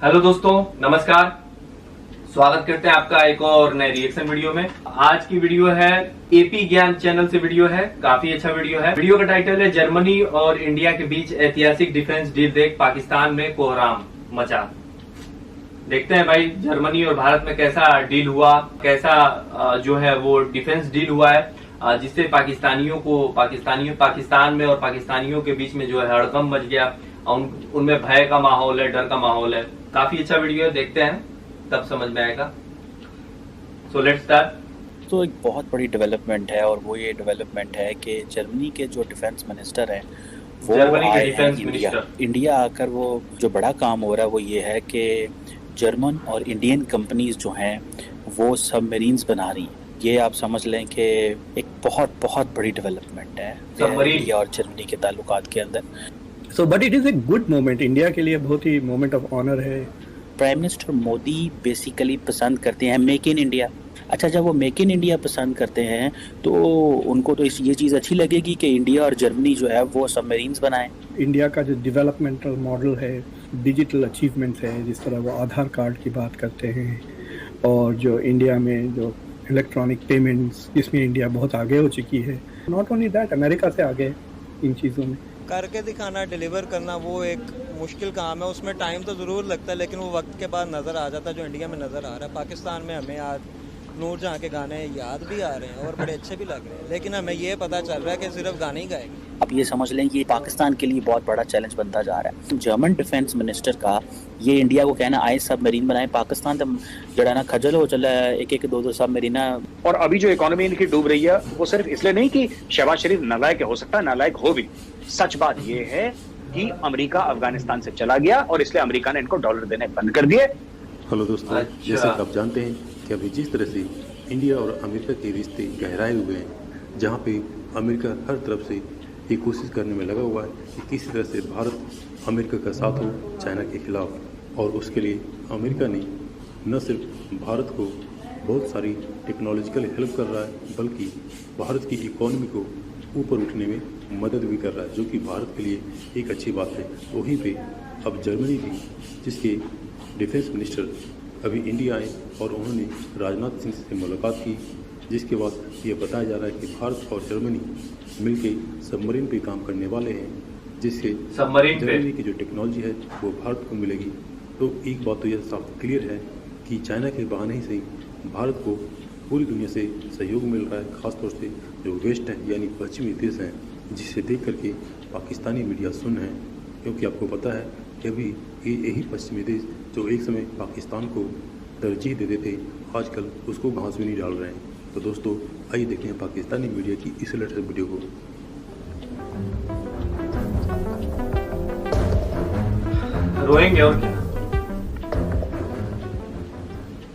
Hello दोस्तों, नमस्कार। स्वागत करते हैं आपका एक और नए रिएक्शन वीडियो में। आज की वीडियो है एपी ज्ञान चैनल से वीडियो है, काफी अच्छा वीडियो है। वीडियो का टाइटल है जर्मनी और इंडिया के बीच ऐतिहासिक डिफेंस डील देख पाकिस्तान में कोहराम मचा। देखते हैं भाई जर्मनी और भारत में कैसा डील हुआ, कैसा जो है वो डिफेंस डील हुआ है जिससे पाकिस्तान में और पाकिस्तानियों के बीच में जो है हड़कंप मच गया। उनमें भय का माहौल है, डर का माहौल है। काफी अच्छा वीडियो है, देखते हैं तब समझ में आएगा। So let's start. तो एक बहुत बड़ी डेवलपमेंट है और वो ये डेवलपमेंट है कि जर्मनी के जो डिफेंस मिनिस्टर हैं वो आए हैं इंडिया आकर वो जो बड़ा काम हो रहा है वो ये है कि जर्मन और इंडियन कंपनीज जो हैं वो सबमरीन्स बना रही हैं। ये आप समझ लें कि एक बहुत बहुत बड़ी डेवलपमेंट है इंडिया और जर्मनी के ताल्लुकात के अंदर। So, but it is a good moment. India के लिए बहुत ही मोमेंट ऑफ ऑनर है। प्राइम मिनिस्टर मोदी बेसिकली पसंद करते हैं मेक इन इंडिया। अच्छा, जब वो मेक इन इंडिया पसंद करते हैं तो उनको तो ये चीज़ अच्छी लगेगी कि इंडिया और जर्मनी जो है वो सबमरीन्स बनाएं। इंडिया का जो डेवलपमेंटल मॉडल है, डिजिटल अचीवमेंट्स है, जिस तरह वो आधार कार्ड की बात करते हैं और जो इंडिया में जो इलेक्ट्रॉनिक पेमेंट्स, इसमें इंडिया बहुत आगे हो चुकी है। नॉट ओनली दैट, अमेरिका से आगे इन चीज़ों में। करके दिखाना, डिलीवर करना वो एक मुश्किल काम है। उसमें टाइम तो ज़रूर लगता है लेकिन वो वक्त के बाद नज़र आ जाता है जो इंडिया में नज़र आ रहा है। पाकिस्तान में हमें आज नूरजहां के गाने याद भी आ रहे हैं और बड़े अच्छे भी लग रहे हैं, लेकिन हमें ये पता चल रहा है कि सिर्फ गाने ही गाएंगे। अब ये समझ लें कि पाकिस्तान के लिए बहुत बड़ा चैलेंज बनता जा रहा है। जर्मन डिफेंस मिनिस्टर का ये इंडिया को कहना आए सबमरीन बनाए, पाकिस्तान तो जड़ा ना खजल हो चला है, एक दो सबमरीन। और अभी जो इकोनॉमी इनकी डूब रही है वो सिर्फ इसलिए नहीं कि शहबाज शरीफ नालायक हो सकता है, नालायक हो भी। सच बात ये है कि अमेरिका अफगानिस्तान से चला गया और इसलिए अमेरिका ने इनको डॉलर देने बंद कर दिए। हेलो दोस्तों, जैसे कि आप जानते हैं कि अभी जिस तरह से इंडिया और अमेरिका के रिश्ते गहराए हुए हैं, जहां पे अमेरिका हर तरफ से ये कोशिश करने में लगा हुआ है कि किसी तरह से भारत अमेरिका का साथ हो चाइना के खिलाफ, और उसके लिए अमेरिका ने न सिर्फ भारत को बहुत सारी टेक्नोलॉजिकल हेल्प कर रहा है बल्कि भारत की इकोनॉमी को ऊपर उठने में मदद भी कर रहा है, जो कि भारत के लिए एक अच्छी बात है। वहीं पे अब जर्मनी भी, जिसके डिफेंस मिनिस्टर अभी इंडिया आए और उन्होंने राजनाथ सिंह से मुलाकात की, जिसके बाद ये बताया जा रहा है कि भारत और जर्मनी मिलके सबमरीन पे काम करने वाले हैं, जिससे जर्मनी की जो टेक्नोलॉजी है वो भारत को मिलेगी। तो एक बात तो यह साफ क्लियर है कि चाइना के बहाने ही सही भारत को पूरी दुनिया से सहयोग मिल रहा है, ख़ासतौर से जो वेस्ट हैं यानी पश्चिमी देश हैं, जिसे देख करके पाकिस्तानी मीडिया सुन है, क्योंकि आपको पता है कि अभी यही पश्चिमी देश जो एक समय पाकिस्तान को तरजीह देते थे, आजकल उसको घास भी नहीं डाल रहे हैं। तो दोस्तों आइए देखते हैं पाकिस्तानी मीडिया की इस लेटेस्ट वीडियो को। रोएंगे और क्या।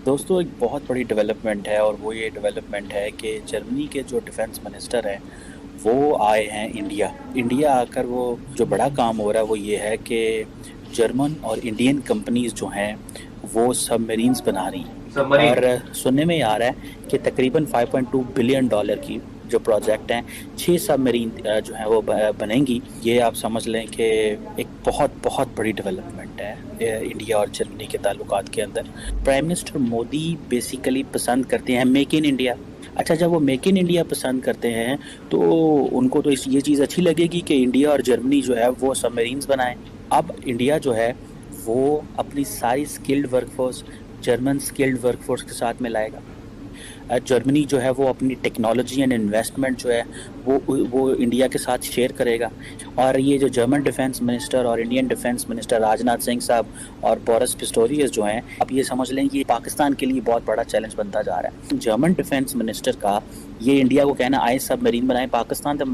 दोस्तों एक बहुत बड़ी डेवलपमेंट है और वो ये डेवलपमेंट है कि जर्मनी के जो डिफेंस मिनिस्टर हैं वो आए हैं इंडिया आकर वो जो बड़ा काम हो रहा है वो ये है कि जर्मन और इंडियन कंपनीज जो हैं वो सबमरीन्स बना रही हैं। और सुनने में आ रहा है कि तकरीबन 5.2 बिलियन डॉलर की जो प्रोजेक्ट हैं, 6 सबमरीन जो हैं वो बनेंगी। ये आप समझ लें कि एक बहुत बहुत बड़ी डेवलपमेंट है इंडिया और जर्मनी के ताल्लुकात के अंदर। प्राइम मिनिस्टर मोदी बेसिकली पसंद करते हैं मेक इन इंडिया। अच्छा, जब वो मेक इन इंडिया पसंद करते हैं तो उनको तो ये चीज़ अच्छी लगेगी कि इंडिया और जर्मनी जो है वो सबमरीन्स बनाएं। अब इंडिया जो है वो अपनी सारी skilled workforce German skilled workforce के साथ में लाएगा। जर्मनी जो है वो अपनी टेक्नोलॉजी एंड इन्वेस्टमेंट जो है वो इंडिया के साथ शेयर करेगा। और ये जो जर्मन डिफेंस मिनिस्टर और Indian defence minister Rajnath Singh साहब और बोरिस पिस्टोरियस जो हैं, अब ये समझ लें कि पाकिस्तान के लिए बहुत बड़ा चैलेंज बनता जा रहा है। जर्मन डिफेंस मिनिस्टर का ये इंडिया को कहना आए सबमरीन बनाए, पाकिस्तान तो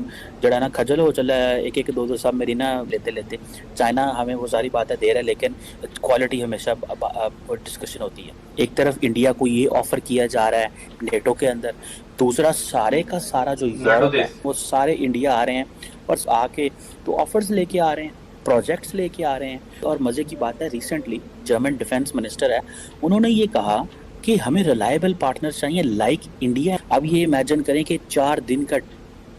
जड़ा ना खजल हो चला है, एक दो सबमरीन लेते चाइना हमें वो सारी बातें दे रहा है, लेकिन क्वालिटी हमेशा डिस्कशन होती है। एक तरफ इंडिया को ये ऑफर किया जा रहा है नेटो के अंदर, दूसरा सारे का सारा जो यूरोप है वो सारे इंडिया आ रहे हैं और आके तो ऑफर्स लेके आ रहे हैं, प्रोजेक्ट्स लेके आ रहे हैं। और मज़े की बात है, रिसेंटली जर्मन डिफेंस मिनिस्टर है, उन्होंने ये कहा कि हमें रिलायबल पार्टनर चाहिए लाइक इंडिया। अब ये इमेजिन करें कि 4 दिन का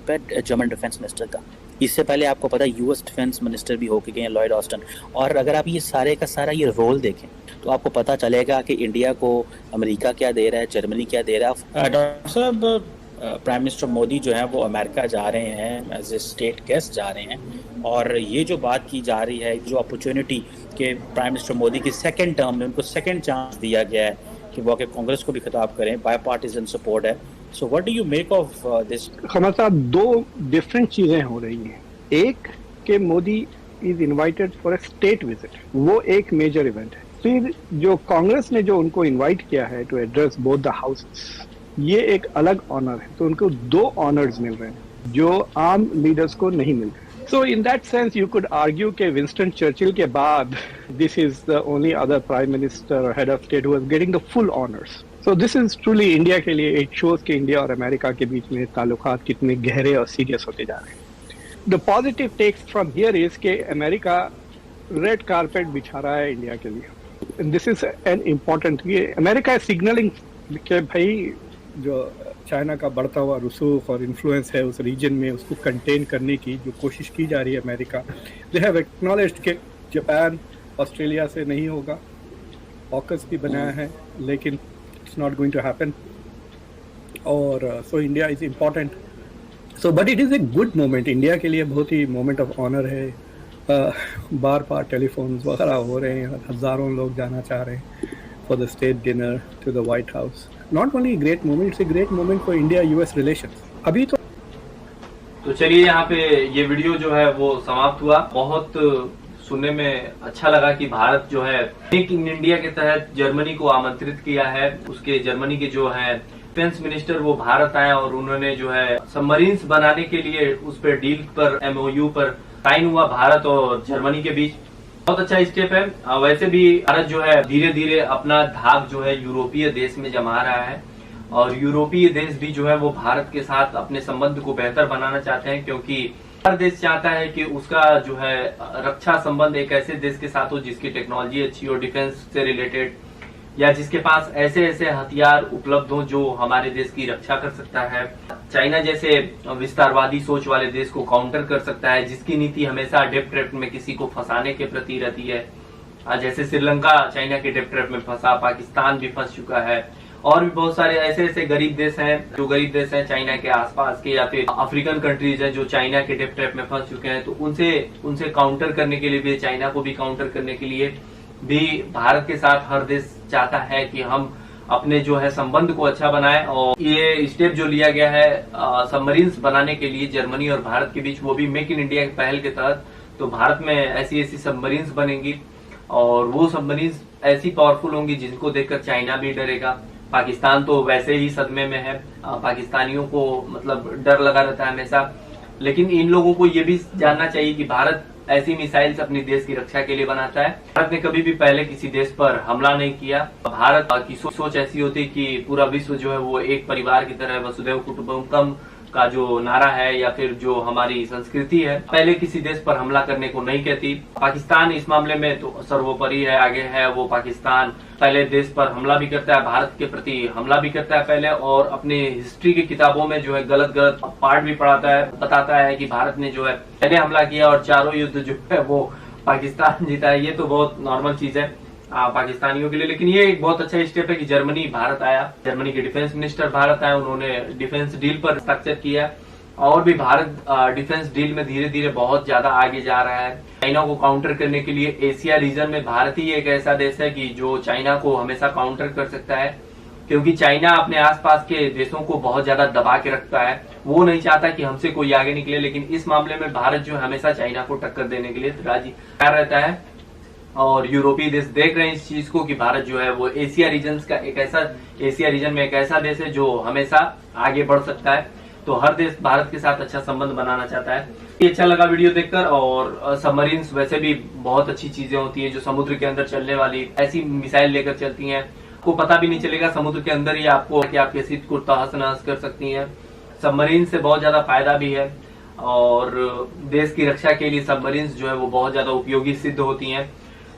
जर्मन डिफेंस मिनिस्टर का, इससे पहले आपको पता है यूएस डिफेंस मिनिस्टर भी होके गए हैं लॉयड ऑस्टिन। और अगर आप ये सारे का सारा ये रोल देखें तो आपको पता चलेगा कि इंडिया को अमेरिका क्या दे रहा है, जर्मनी क्या दे रहा है। डॉक्टर साहब, प्राइम मिनिस्टर मोदी जो है वो अमेरिका जा रहे हैं, एज ए स्टेट गेस्ट जा रहे हैं, और ये जो बात की जा रही है, जो अपॉर्चुनिटी कि प्राइम मिनिस्टर मोदी की सेकंड टर्म में उनको सेकंड चांस दिया गया है कि वो आके कांग्रेस को भी खिताब करें, बायपार्टिजन सपोर्ट है। So what do you make of this? Qamar साहब, दो डिफरेंट चीजें हो रही हैं। एक कि Modi is invited for a state visit, वो एक मेजर इवेंट है। फिर जो कांग्रेस ने जो उनको इनवाइट किया है to address both the houses, ये एक अलग ऑनर है। तो उनको दो ऑनर्स मिल रहे हैं जो आम लीडर्स को नहीं मिल रहे। So in that sense you could argue कि विंस्टन चर्चिल के बाद this is the only other prime minister और head of state who is getting the full honours. So this is truly India के लिए इट शोज कि India और America के बीच में ताल्लुकात कितने गहरे और सीरियस होते जा रहे हैं। The positive takes from here is कि अमेरिका रेड कारपेट बिछा रहा है इंडिया के लिए। दिस इज एन इम्पोर्टेंट, ये अमेरिका सिग्नलिंग कि भाई जो चाइना का बढ़ता हुआ रसूख और इन्फ्लुएंस है उस रीजन में, उसको कंटेन करने की जो कोशिश की जा रही है अमेरिका। दे हैव एक्नॉलेज्ड कि जापान ऑस्ट्रेलिया से नहीं होगा, ऑकस भी बनाया है, लेकिन it's not going to happen. और so India is important. So but it is a good moment, India के लिए बहुत ही मोमेंट ऑफ ऑनर है। बार बार टेलीफोन वगैरह हो रहे हैं, हज़ारों लोग जाना चाह रहे हैं for the state dinner to the White House. Not only a great moment, it's a great moment for India-US relations. अभी तो चलिए यहाँ पे ये वीडियो जो है वो समाप्त हुआ। बहुत सुनने में अच्छा लगा कि भारत जो है मेक इन इंडिया के तहत जर्मनी को आमंत्रित किया है। उसके जर्मनी के जो है डिफेंस मिनिस्टर वो भारत आए और उन्होंने जो है सबमरीन्स बनाने के लिए उस पर डील पर MOU पर साइन हुआ भारत और जर्मनी के बीच। बहुत अच्छा स्टेप है। वैसे भी भारत जो है धीरे धीरे अपना धाक जो है यूरोपीय देश में जमा रहा है और यूरोपीय देश भी जो है वो भारत के साथ अपने संबंध को बेहतर बनाना चाहते हैं, क्योंकि हर देश चाहता है कि उसका जो है रक्षा संबंध एक ऐसे देश के साथ हो जिसकी टेक्नोलॉजी अच्छी हो, डिफेंस से रिलेटेड, या जिसके पास ऐसे ऐसे हथियार उपलब्ध हो जो हमारे देश की रक्षा कर सकता है, चाइना जैसे विस्तारवादी सोच वाले देश को काउंटर कर सकता है, जिसकी नीति हमेशा डेप ट्रैप में किसी को फंसाने के प्रति रहती है। जैसे श्रीलंका चाइना के डेप ट्रैप में फंसा, पाकिस्तान भी फंस चुका है, और भी बहुत सारे ऐसे ऐसे गरीब देश हैं जो गरीब देश हैं चाइना के आसपास के या फिर अफ्रीकन कंट्रीज हैं जो चाइना के डेप ट्रैप में फंस चुके हैं। तो उनसे काउंटर करने के लिए भी, चाइना को भी काउंटर करने के लिए भी भारत के साथ हर देश चाहता है कि हम अपने जो है संबंध को अच्छा बनाएं। और ये स्टेप जो लिया गया है सबमरीन्स बनाने के लिए जर्मनी और भारत के बीच, वो भी मेक इन इंडिया की पहल के तहत, तो भारत में ऐसी ऐसी सबमरीन्स बनेंगी और वो सबमरीन्स ऐसी पावरफुल होंगी जिनको देखकर चाइना भी डरेगा। पाकिस्तान तो वैसे ही सदमे में है, पाकिस्तानियों को मतलब डर लगा रहता है हमेशा, लेकिन इन लोगों को ये भी जानना चाहिए कि भारत ऐसी मिसाइल्स अपने देश की रक्षा के लिए बनाता है। भारत ने कभी भी पहले किसी देश पर हमला नहीं किया। भारत की सोच ऐसी होती कि पूरा विश्व जो है वो एक परिवार की तरह, वसुधैव कुटुंबकम का जो नारा है या फिर जो हमारी संस्कृति है, पहले किसी देश पर हमला करने को नहीं कहती। पाकिस्तान इस मामले में तो सर्वोपरि है, आगे है। वो पाकिस्तान पहले देश पर हमला भी करता है, भारत के प्रति हमला भी करता है पहले, और अपने हिस्ट्री की किताबों में जो है गलत गलत पार्ट भी पढ़ाता है, बताता है कि भारत ने जो है पहले हमला किया और चारों युद्ध जो है वो पाकिस्तान जीता है। ये तो बहुत नॉर्मल चीज है पाकिस्तानियों के लिए। लेकिन ये एक बहुत अच्छा स्टेप है कि जर्मनी भारत आया, जर्मनी के डिफेंस मिनिस्टर भारत आए, उन्होंने डिफेंस डील पर हस्ताक्षर किया और भी भारत डिफेंस डील में धीरे धीरे बहुत ज्यादा आगे जा रहा है। चाइना को काउंटर करने के लिए एशिया रीजन में भारत ही एक ऐसा देश है कि जो चाइना को हमेशा काउंटर कर सकता है, क्योंकि चाइना अपने आसपास के देशों को बहुत ज्यादा दबा के रखता है। वो नहीं चाहता कि हमसे कोई आगे निकले, लेकिन इस मामले में भारत जो हमेशा चाइना को टक्कर देने के लिए राजी तैयार रहता है। और यूरोपीय देश देख रहे हैं इस चीज को कि भारत जो है वो एशिया रीजन में एक ऐसा देश है जो हमेशा आगे बढ़ सकता है। तो हर देश भारत के साथ अच्छा संबंध बनाना चाहता है। ये अच्छा लगा वीडियो देखकर। और सबमरीन्स वैसे भी बहुत अच्छी चीजें होती है जो समुद्र के अंदर चलने वाली ऐसी मिसाइल लेकर चलती हैं, आपको पता भी नहीं चलेगा समुद्र के अंदर ही आपको कि आपके शिप को तहस नहस कर सकती हैं। सबमरीन से बहुत ज्यादा फायदा भी है और देश की रक्षा के लिए सबमरीन्स जो है वो बहुत ज्यादा उपयोगी सिद्ध होती हैं।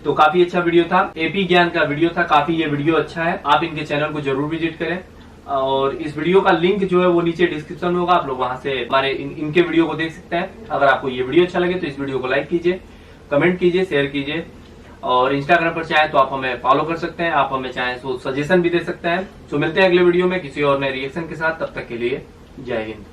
तो काफी अच्छा वीडियो था, एपी ज्ञान का वीडियो था, काफी ये वीडियो अच्छा है। आप इनके चैनल को जरूर विजिट करें और इस वीडियो का लिंक जो है वो नीचे डिस्क्रिप्शन में होगा, आप लोग वहां से हमारे इनके वीडियो को देख सकते हैं। अगर आपको ये वीडियो अच्छा लगे तो इस वीडियो को लाइक कीजिए, कमेंट कीजिए, शेयर कीजिए और इंस्टाग्राम पर चाहे तो आप हमें फॉलो कर सकते हैं, आप हमें चाहे तो सजेशन भी दे सकते हैं। तो मिलते हैं अगले वीडियो में किसी और नए रिएक्शन के साथ, तब तक के लिए जय हिंद।